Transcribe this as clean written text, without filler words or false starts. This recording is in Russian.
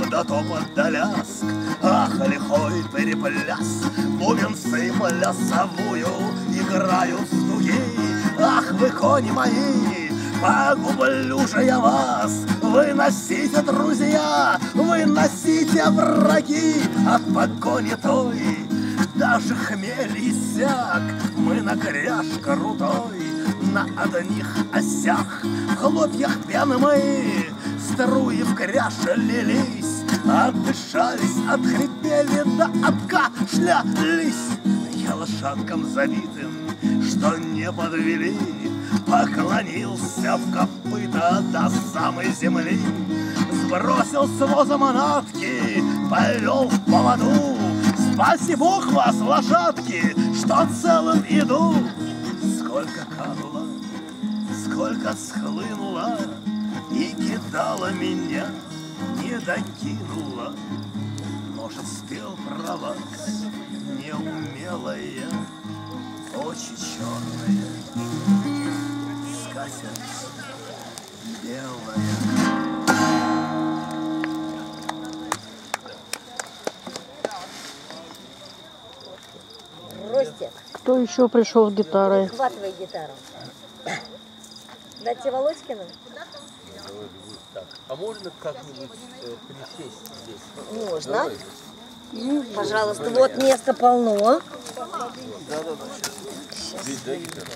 да топот да ляск. Ах, лихой перепляс, бубенцы плясовую играют с дуги. Ах, вы, кони мои, погублю же я вас. Выносите, друзья, выносите, враги, от погони той даже хмель иссяк. Мы на кряж крутой, на одних осях, в хлопьях пены мы струи в кряж лились, отдышались, отхрипели, да откашлялись. Я лошадкам забитым, что не подвели, поклонился в копыта до самой земли, сбросил с воза манатки, повел в поводу. Спаси Бог вас, лошадки, что целым иду. Сколько кануло, сколько схлынуло, и кидала меня, не докинула. Может, спел про вас неумелая, очи черные, скатерть белая. Ростик. Кто еще пришел с гитарой? Хватывай гитару. Дать тебе Володькину? А можно как-нибудь присесть здесь? Можно. Пожалуйста, вот место полно. Да. Здесь, да, гитара?